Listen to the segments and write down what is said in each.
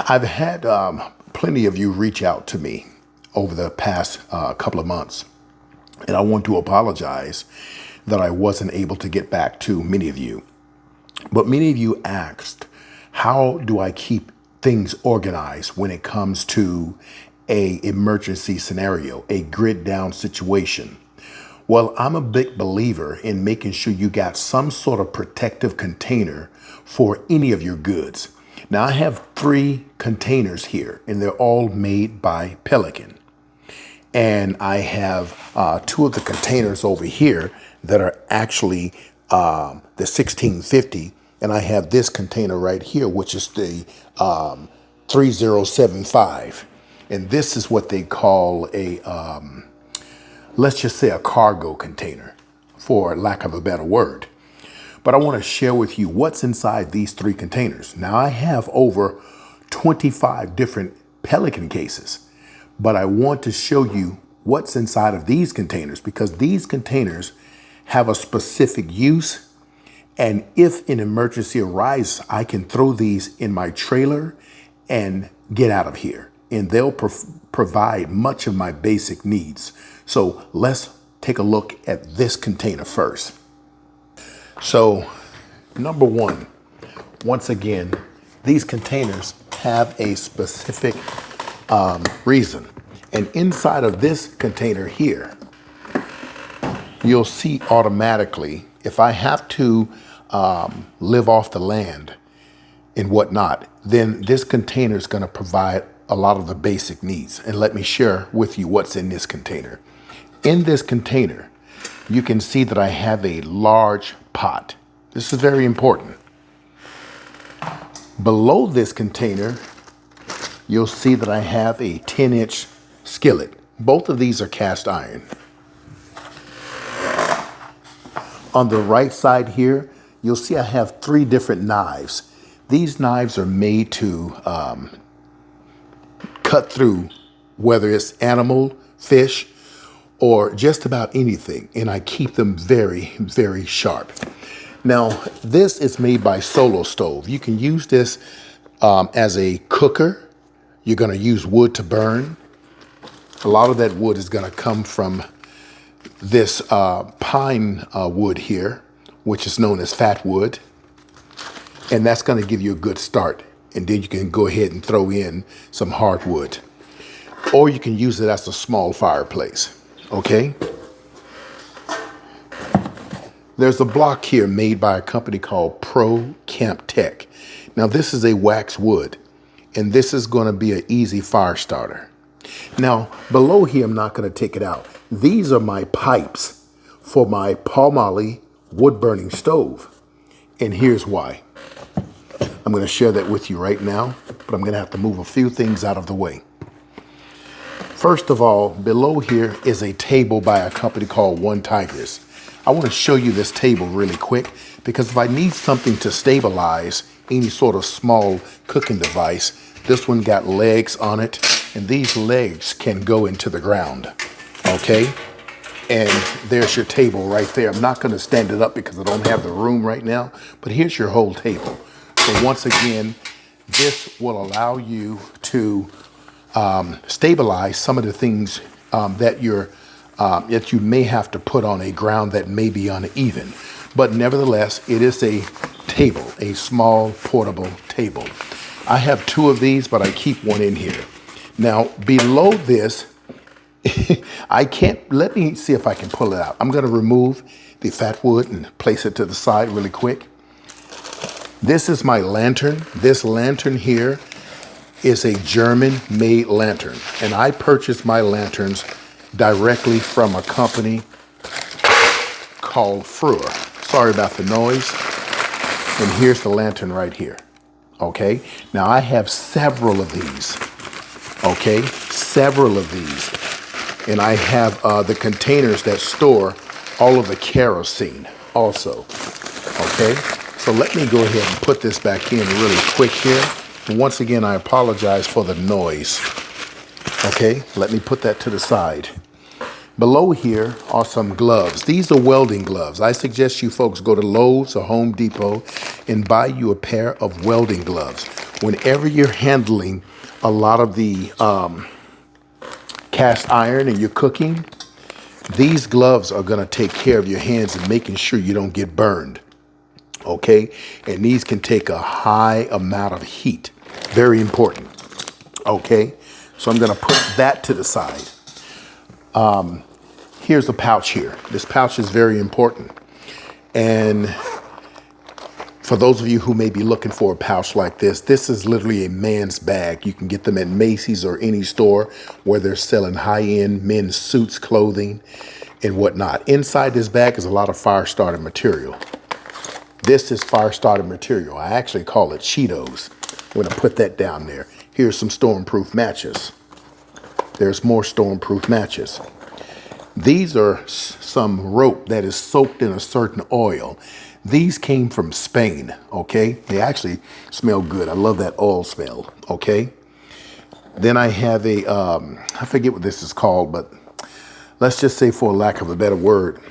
I've had plenty of you reach out to me over the past couple of months, and I want to apologize that I wasn't able to get back to many of you. But many of you asked, how do I keep things organized when it comes to a emergency scenario, a grid down situation? Well, I'm a big believer in making sure you got some sort of protective container for any of your goods. Now, I have 3 containers here, and they're all made by Pelican. And I have 2 of the containers over here that are actually the 1650. And I have this container right here, which is the 3075. And this is what they call a let's just say a cargo container, for lack of a better word. But I want to share with you what's inside these 3 containers. Now, I have over 25 different Pelican cases, but I want to show you what's inside of these containers, because these containers have a specific use. And if an emergency arises, I can throw these in my trailer and get out of here. And they'll provide much of my basic needs. So let's take a look at this container first. So number 1, once again, these containers have a specific reason. And inside of this container here, you'll see automatically, if I have to live off the land and whatnot, then this container is going to provide a lot of the basic needs. And let me share with you what's in this container. In this container, you can see that I have a large pot. This is very important. Below this container, you'll see that I have a 10-inch skillet. Both of these are cast iron. On the right side here, you'll see I have 3 different knives. These knives are made to cut through, whether it's animal, fish, or just about anything. And I keep them very, very sharp. Now, this is made by Solo Stove. You can use this as a cooker. You're going to use wood to burn. A lot of that wood is going to come from this pine wood here, which is known as fat wood. And that's going to give you a good start. And then you can go ahead and throw in some hardwood. Or you can use it as a small fireplace. Okay? There's a block here made by a company called Pro Camp Tech. Now, this is a wax wood, and this is going to be an easy fire starter. Now, below here, I'm not going to take it out. These are my pipes for my Palmolive wood burning stove. And here's why. I'm going to share that with you right now, but I'm going to have to move a few things out of the way. First of all, below here is a table by a company called One Tigers. I want to show you this table really quick, because if I need something to stabilize any sort of small cooking device, this one got legs on it, and these legs can go into the ground. Okay? And there's your table right there. I'm not going to stand it up because I don't have the room right now, but here's your whole table. So once again, this will allow you to stabilize some of the things that you may have to put on a ground that may be uneven. But nevertheless, it is a table, a small portable table. I have 2 of these, but I keep one in here. Now, below this, let me see if I can pull it out. I'm going to remove the fat wood and place it to the side really quick. This is my lantern. This lantern here is a German-made lantern, and I purchased my lanterns directly from a company called Freur. Sorry about the noise. And here's the lantern right here. Okay, now I have several of these. Okay, several of these. And I have the containers that store all of the kerosene also. Okay, so let me go ahead and put this back in really quick here. And once again, I apologize for the noise. Okay, let me put that to the side. Below here are some gloves. These are welding gloves. I suggest you folks go to Lowe's or Home Depot and buy you a pair of welding gloves. Whenever you're handling a lot of the cast iron and you're cooking, these gloves are going to take care of your hands and making sure you don't get burned. Okay? And these can take a high amount of heat. Very important. Okay? So I'm going to put that to the side. Here's a pouch here. This pouch is very important. And for those of you who may be looking for a pouch like this is literally a man's bag. You can get them at Macy's or any store where they're selling high-end men's suits, clothing, and whatnot. Inside this bag is a lot of fire starter material. This is fire starter material. I actually call it Cheetos. I'm going to put that down there. Here's some stormproof matches. There's more stormproof matches. These are some rope that is soaked in a certain oil. These came from Spain, okay? They actually smell good. I love that oil smell, okay? Then I have a, I forget what this is called, but let's just say, for lack of a better word,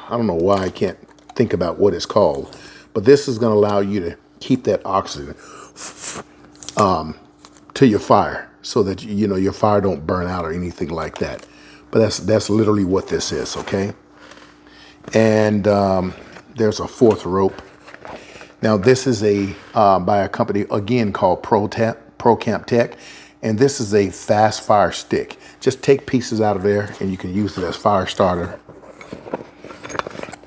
I don't know why I can't think about what it's called, but this is going to allow you to keep that oxygen to your fire so that, you know, your fire don't burn out or anything like that. But that's literally what this is, okay? And there's a fourth rope. Now this is a by a company again called Camp Tech, and this is a fast fire stick. Just take pieces out of there and you can use it as fire starter.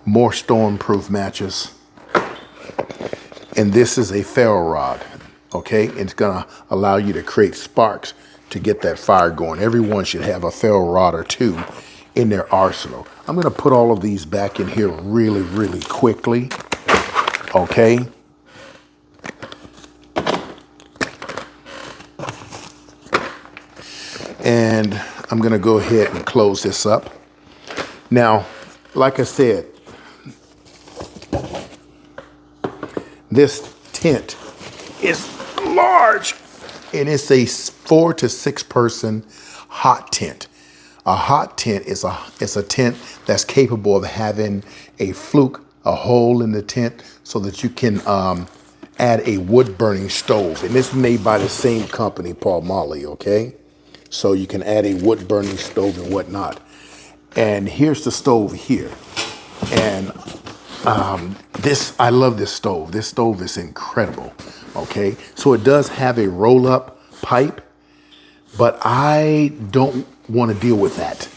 More stormproof matches. And this is a ferro rod, okay? It's gonna allow you to create sparks to get that fire going. Everyone should have a ferro rod or two in their arsenal. I'm gonna put all of these back in here really, really quickly, okay? And I'm gonna go ahead and close this up. Now, like I said, this tent is large, and it's a 4 to 6 person hot tent. A hot tent is a tent that's capable of having a fluke, a hole in the tent, so that you can add a wood burning stove. And it's made by the same company, Paul Molly, okay? So you can add a wood burning stove and whatnot. And here's the stove here. And I love this stove. This stove is incredible, okay? So it does have a roll-up pipe, but I don't want to deal with that.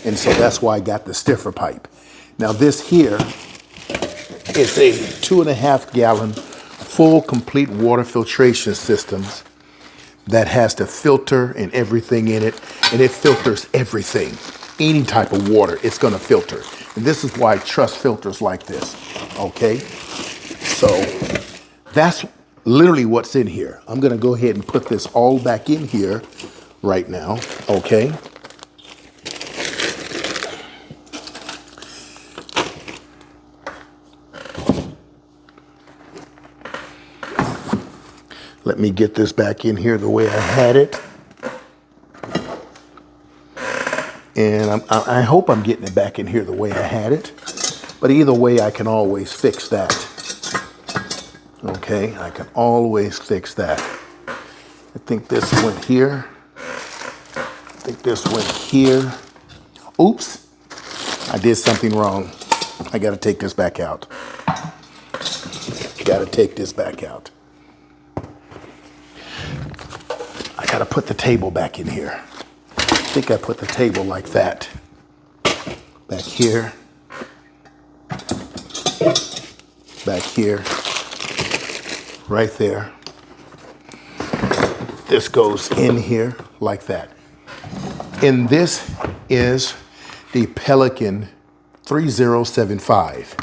And so that's why I got the stiffer pipe. Now this here is a 2.5 gallon full complete water filtration system that has the filter and everything in it, and it filters everything. Any type of water, it's going to filter. And this is why I trust filters like this, okay? So that's literally what's in here. I'm going to go ahead and put this all back in here right now, okay? Let me get this back in here the way I had it. And I hope I'm getting it back in here the way I had it. But either way, I can always fix that. Okay, I can always fix that. I think this went here. I think this went here. Oops, I did something wrong. I gotta take this back out. Gotta take this back out. I gotta put the table back in here. I think I put the table like that. Back here. Back here. Right there. This goes in here like that. And this is the Pelican 3075.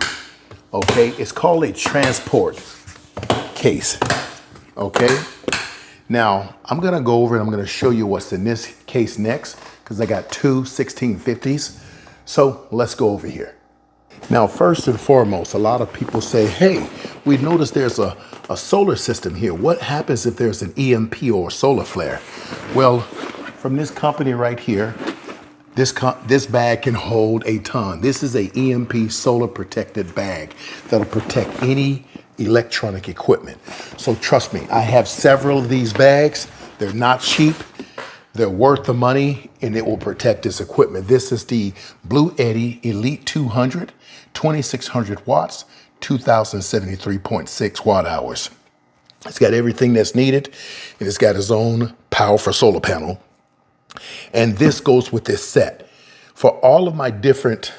Okay, it's called a transport case. Okay. Now, I'm going to go over and I'm going to show you what's in this case next, because I got two 1650s. So let's go over here. Now, first and foremost, a lot of people say, hey, we noticed there's a solar system here. What happens if there's an EMP or a solar flare? Well, from this company right here, This bag can hold a ton. This is a EMP solar protected bag that'll protect any electronic equipment. So trust me, I have several of these bags. They're not cheap. They're worth the money, and it will protect this equipment. This is the Blue Eddy Elite 200, 2600 watts, 2073.6 watt hours. It's got everything that's needed, and it's got its own powerful solar panel. And this goes with this set. For all of my different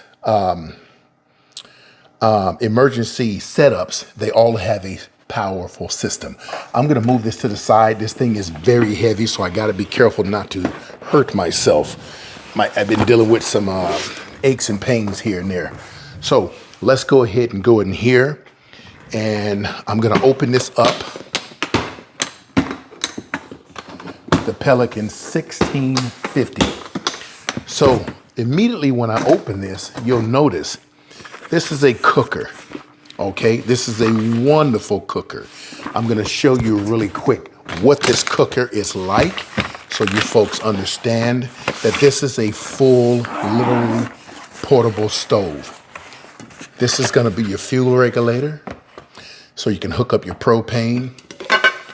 emergency setups, they all have a powerful system. I'm going to move this to the side. This thing is very heavy, so I got to be careful not to hurt myself. I've been dealing with some aches and pains here and there. So let's go ahead and go in here, and I'm going to open this up. The Pelican 1650. So immediately when I open this, you'll notice this is a cooker. Okay, this is a wonderful cooker. I'm gonna show you really quick what this cooker is like so you folks understand that this is a full, literally portable stove. This is gonna be your fuel regulator, so you can hook up your propane.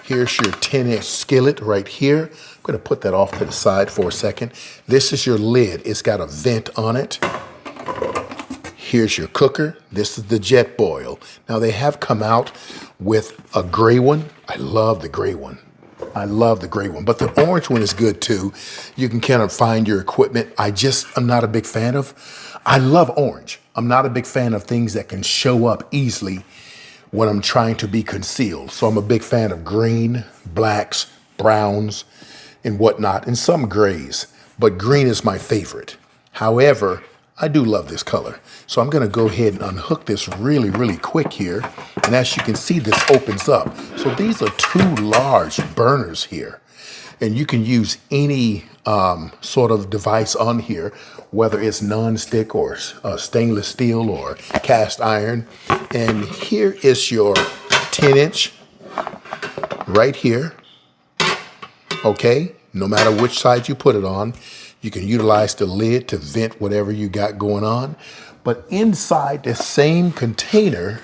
Here's your 10-inch skillet right here. I'm gonna put that off to the side for a second. This is your lid. It's got a vent on it. Here's your cooker. This is the jet boil. Now they have come out with a gray one. I love the gray one. I love the gray one, but the orange one is good too. You can kind of find your equipment. I'm not a big fan of. I love orange. I'm not a big fan of things that can show up easily when I'm trying to be concealed. So I'm a big fan of green, blacks, browns, and whatnot, and some grays, but green is my favorite. However, I do love this color. So I'm gonna go ahead and unhook this really, really quick here. And as you can see, this opens up. So these are two large burners here. And you can use any sort of device on here, whether it's non-stick or stainless steel or cast iron. And here is your 10-inch right here. Okay, no matter which side you put it on, you can utilize the lid to vent whatever you got going on. But inside the same container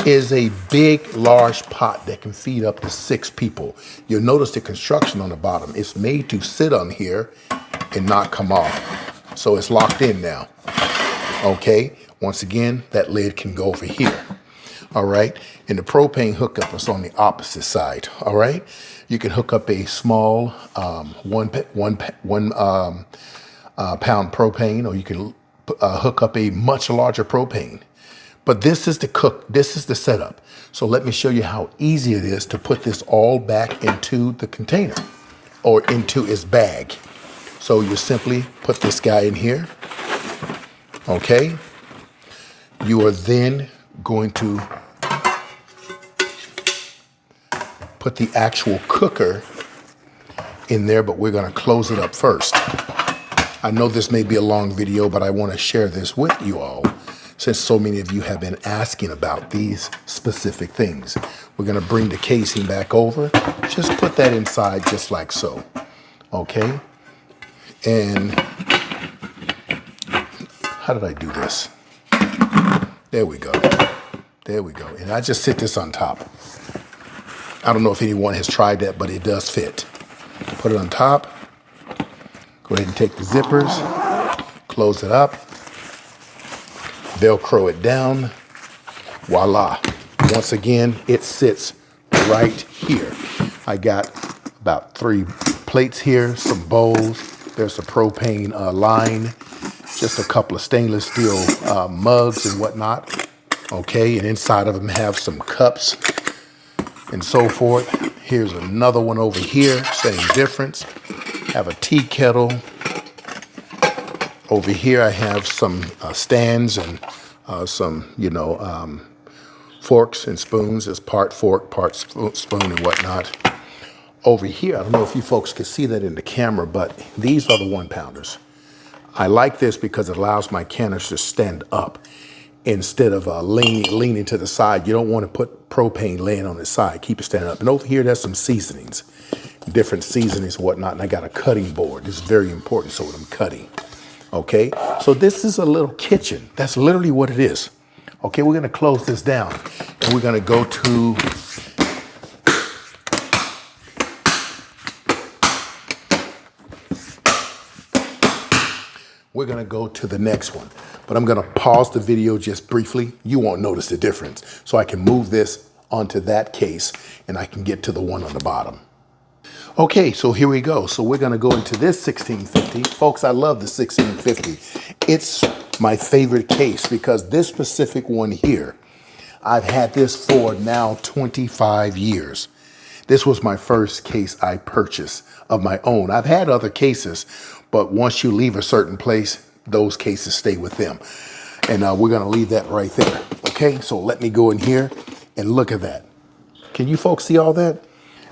is a big, large pot that can feed up to 6 people. You'll notice the construction on the bottom. It's made to sit on here and not come off. So it's locked in now. Okay, once again, that lid can go over here. All right, and the propane hookup is on the opposite side. All right, you can hook up a small one pound propane, or you can hook up a much larger propane. But this is the setup. So let me show you how easy it is to put this all back into the container or into its bag. So you simply put this guy in here. Okay, you are then going to put the actual cooker in there, but we're going to close it up first. I know this may be a long video, but I want to share this with you all since so many of you have been asking about these specific things. We're going to bring the casing back over. Just put that inside just like so. Okay? And how did I do this? There we go. There we go. And I just sit this on top. I don't know if anyone has tried that, but it does fit. Put it on top. Go ahead and take the zippers, close it up, Velcro it down. Voila. Once again, it sits right here. I got about 3 plates here, some bowls. There's a propane line, just a couple of stainless steel mugs and whatnot. Okay, and inside of them have some cups and so forth. Here's another one over here, same difference. Have a tea kettle. Over here I have some stands and some, forks and spoons. It's part fork, part spoon and whatnot. Over here, I don't know if you folks can see that in the camera, but these are the 1-pounders. I like this because it allows my canister to stand up instead of leaning to the side. You don't want to put propane laying on the side. Keep it standing up. And over here, there's some seasonings. different seasonings and whatnot. And I got a cutting board. This is very important, so when I'm cutting. Okay, so this is a little kitchen. That's literally what it is. Okay, we're gonna close this down and we're gonna go to the next one. But I'm gonna pause the video just briefly. You won't notice the difference. So I can move this onto that case and I can get to the one on the bottom. Okay, so here we go. So we're gonna go into this 1650. Folks, I love the 1650. It's my favorite case because this specific one here, I've had this for now 25 years. This was my first case I purchased of my own. I've had other cases, but once you leave a certain place, those cases stay with them. And we're gonna leave that right there. Okay, so let me go in here and look at that. Can you folks see all that?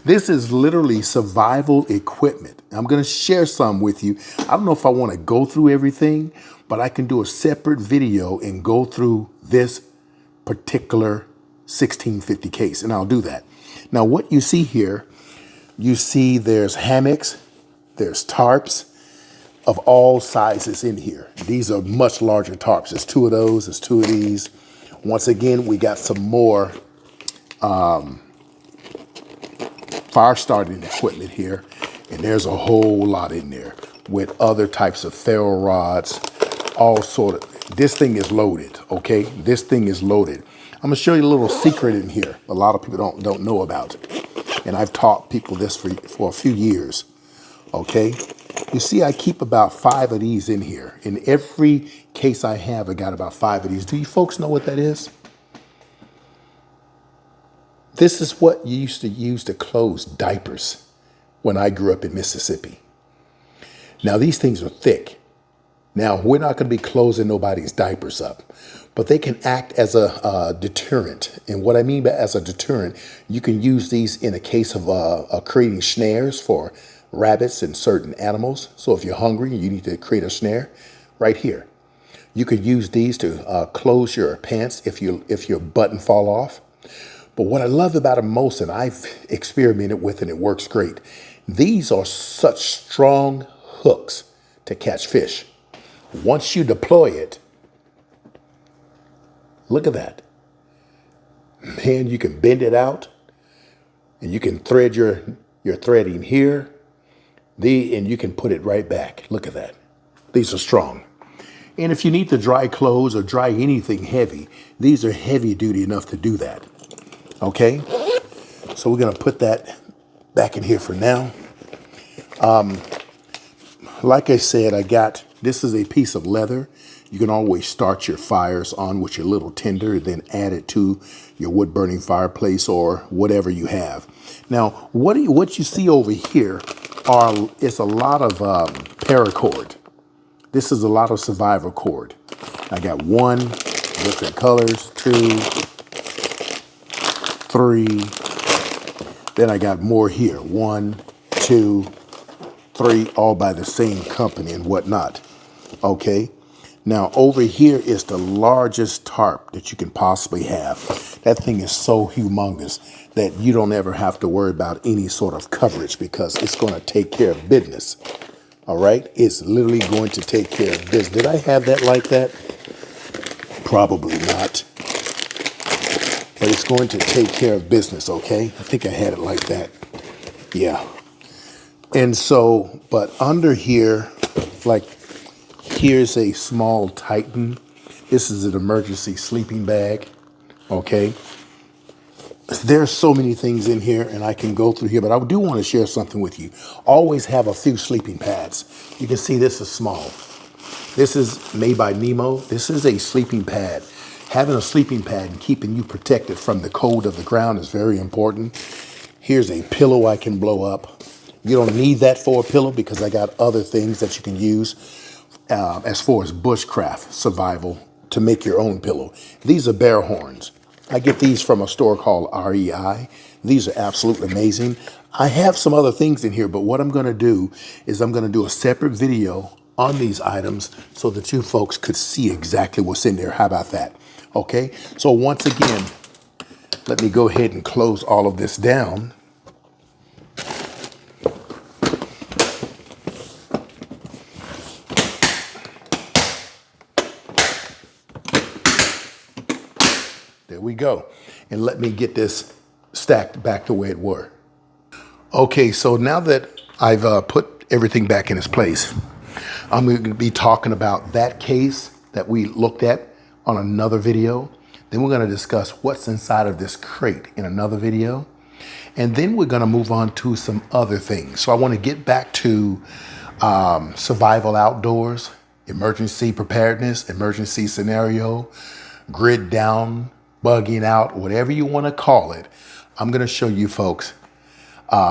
This is literally survival equipment. I'm gonna share some with you. I don't know if I wanna go through everything, but I can do a separate video and go through this particular 1650 case, and I'll do that. Now, what you see here, you see there's hammocks, there's tarps of all sizes in here. These are much larger tarps. There's two of those, there's two of these. Once again, we got some more fire starting equipment here, and there's a whole lot in there with other types of ferro rods, all sort of. This thing is loaded, okay? This thing is loaded. I'm gonna show you a little secret in here a lot of people don't know about, and I've taught people this for a few years, okay? You see, I keep about 5 of these in here. In every case I have, I got about 5 of these. Do you folks know what that is? This is what you used to use to close diapers when I grew up in Mississippi. Now, these things are thick. Now, we're not going to be closing nobody's diapers up, but they can act as a deterrent. And what I mean by as a deterrent, you can use these in a case of creating snares for rabbits and certain animals. So if you're hungry and you need to create a snare, right here. You could use these to close your pants if your button fall off. But what I love about them most, and I've experimented with and it works great, these are such strong hooks to catch fish. Once you deploy it, look at that. Man, you can bend it out and you can thread your threading here, and you can put it right back. Look at that. These are strong. And if you need to dry clothes or dry anything heavy, these are heavy duty enough to do that. Okay, so we're gonna put that back in here for now. Like I said, this is a piece of leather. You can always start your fires on with your little tinder, then add it to your wood burning fireplace or whatever you have. Now, what you see over here is a lot of paracord. This is a lot of survivor cord. I got 1, different colors, 2, 3, then I got more here, 1, 2, 3, all by the same company and whatnot. Okay, now over here is the largest tarp that you can possibly have. That thing is so humongous that you don't ever have to worry about any sort of coverage because it's going to take care of business. All right, it's literally going to take care of business. Did I have that like that? Probably not. But it's going to take care of business, okay? I think I had it like that. Yeah. And so, but under here, like, here's a small Titan. This is an emergency sleeping bag, okay? There's so many things in here, and I can go through here, but I do want to share something with you. Always have a few sleeping pads. You can see this is small. This is made by Nemo. This is a sleeping pad. Having a sleeping pad and keeping you protected from the cold of the ground is very important. Here's a pillow I can blow up. You don't need that for a pillow because I got other things that you can use as far as bushcraft survival to make your own pillow. These are bear horns. I get these from a store called REI. These are absolutely amazing. I have some other things in here, but what I'm going to do is I'm going to do a separate video on these items so that you folks could see exactly what's in there. How about that? Okay, so once again, let me go ahead and close all of this down. go. And let me get this stacked back the way it were. Okay, so now that I've put everything back in its place, I'm going to be talking about that case that we looked at on another video. Then we're going to discuss what's inside of this crate in another video. And then we're going to move on to some other things. So I want to get back to survival outdoors, emergency preparedness, emergency scenario, grid down, bugging out, whatever you want to call it. I'm going to show you folks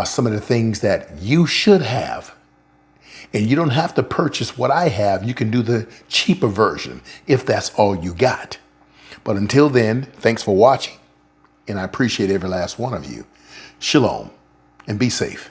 some of the things that you should have. And you don't have to purchase what I have. You can do the cheaper version if that's all you got. But until then, thanks for watching. And I appreciate every last one of you. Shalom and be safe.